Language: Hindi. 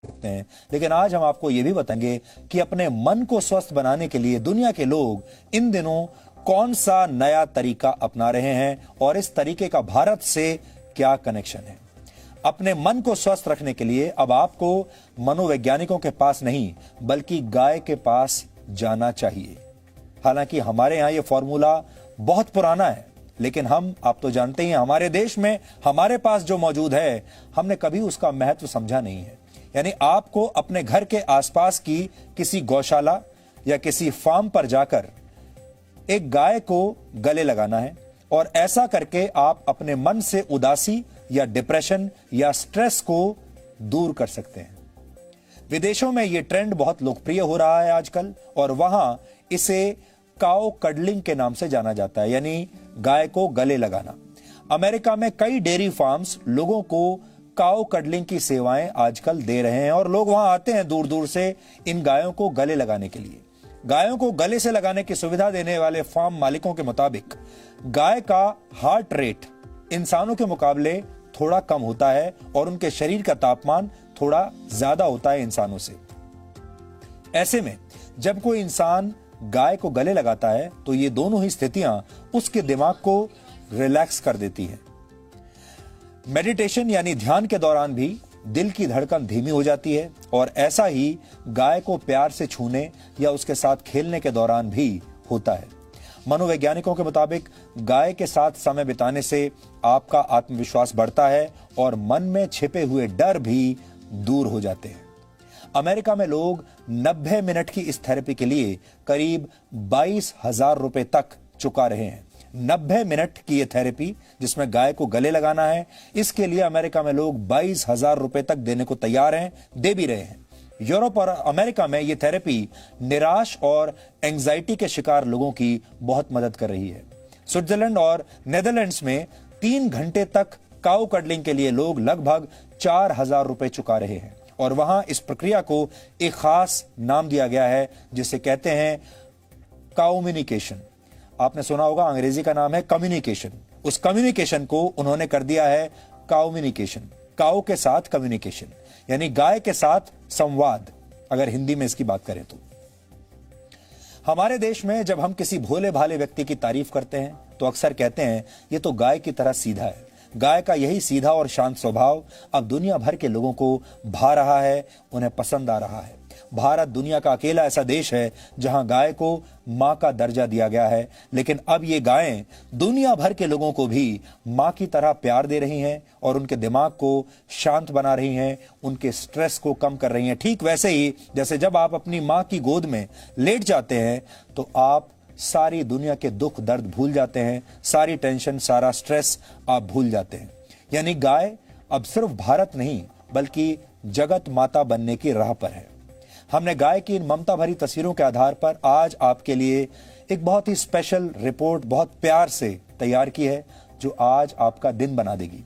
हैं। लेकिन आज हम आपको यह भी बताएंगे कि अपने मन को स्वस्थ बनाने के लिए दुनिया के लोग इन दिनों कौन सा नया तरीका अपना रहे हैं और इस तरीके का भारत से क्या कनेक्शन है। अपने मन को स्वस्थ रखने के लिए अब आपको मनोवैज्ञानिकों के पास नहीं बल्कि गाय के पास जाना चाहिए। हालांकि हमारे यहां यह फॉर्मूला बहुत पुराना है, लेकिन आप तो जानते हैं हमारे देश में हमारे पास जो मौजूद है हमने कभी उसका महत्व समझा नहीं है। यानी आपको अपने घर के आसपास की किसी गौशाला या किसी फार्म पर जाकर एक गाय को गले लगाना है और ऐसा करके आप अपने मन से उदासी या डिप्रेशन या स्ट्रेस को दूर कर सकते हैं। विदेशों में यह ट्रेंड बहुत लोकप्रिय हो रहा है आजकल और वहां इसे काउ कडलिंग के नाम से जाना जाता है, यानी गाय को गले लगाना। अमेरिका में कई डेयरी फार्म्स लोगों को काउ कडलिंग की सेवाएं आजकल दे रहे हैं और लोग वहां आते हैं दूर दूर से इन गायों को गले लगाने के लिए। गायों को गले से लगाने की सुविधा देने वाले फार्म मालिकों के मुताबिक गाय का हार्ट रेट इंसानों के मुकाबले थोड़ा कम होता है और उनके शरीर का तापमान थोड़ा ज्यादा होता है इंसानों से। ऐसे में जब कोई इंसान गाय को गले लगाता है तो ये दोनों ही स्थितियां उसके दिमाग को रिलैक्स कर देती है। मेडिटेशन यानी ध्यान के दौरान भी दिल की धड़कन धीमी हो जाती है और ऐसा ही गाय को प्यार से छूने या उसके साथ खेलने के दौरान भी होता है। मनोवैज्ञानिकों के मुताबिक गाय के साथ समय बिताने से आपका आत्मविश्वास बढ़ता है और मन में छिपे हुए डर भी दूर हो जाते हैं। अमेरिका में लोग 90 मिनट की इस थेरेपी के लिए करीब 22,000 रुपए तक चुका रहे हैं। 90 मिनट की यह थेरेपी जिसमें गाय को गले लगाना है, इसके लिए अमेरिका में लोग 22,000 रुपए तक देने को तैयार हैं, दे भी रहे हैं। यूरोप और अमेरिका में यह थेरेपी निराश और एंजाइटी के शिकार लोगों की बहुत मदद कर रही है। स्विट्जरलैंड और नेदरलैंड्स में 3 घंटे तक काउ कडलिंग के लिए लोग लगभग 4,000 रुपए चुका रहे हैं और वहां इस प्रक्रिया को एक खास नाम दिया गया है जिसे कहते हैं काउम्युनिकेशन। आपने सुना होगा अंग्रेजी का नाम है कम्युनिकेशन। उस कम्युनिकेशन को उन्होंने कर दिया है काउम्युनिकेशन। काउ के साथ कम्युनिकेशन यानी गाय के साथ संवाद, अगर हिंदी में इसकी बात करें तो। हमारे देश में जब हम किसी भोले भाले व्यक्ति की तारीफ करते हैं तो अक्सर कहते हैं ये तो गाय की तरह सीधा है। गाय का यही सीधा और शांत स्वभाव अब दुनिया भर के लोगों को भा रहा है, उन्हें पसंद आ रहा है। भारत दुनिया का अकेला ऐसा देश है जहां गाय को मां का दर्जा दिया गया है, लेकिन अब ये गायें दुनिया भर के लोगों को भी मां की तरह प्यार दे रही हैं और उनके दिमाग को शांत बना रही हैं, उनके स्ट्रेस को कम कर रही हैं। ठीक वैसे ही जैसे जब आप अपनी मां की गोद में लेट जाते हैं तो आप सारी दुनिया के दुख दर्द भूल जाते हैं, सारी टेंशन, सारा स्ट्रेस आप भूल जाते हैं। यानी गाय अब सिर्फ भारत नहीं बल्कि जगत माता बनने की राह पर है। हमने गाय की इन ममता भरी तस्वीरों के आधार पर आज आपके लिए एक बहुत ही स्पेशल रिपोर्ट बहुत प्यार से तैयार की है जो आज आपका दिन बना देगी।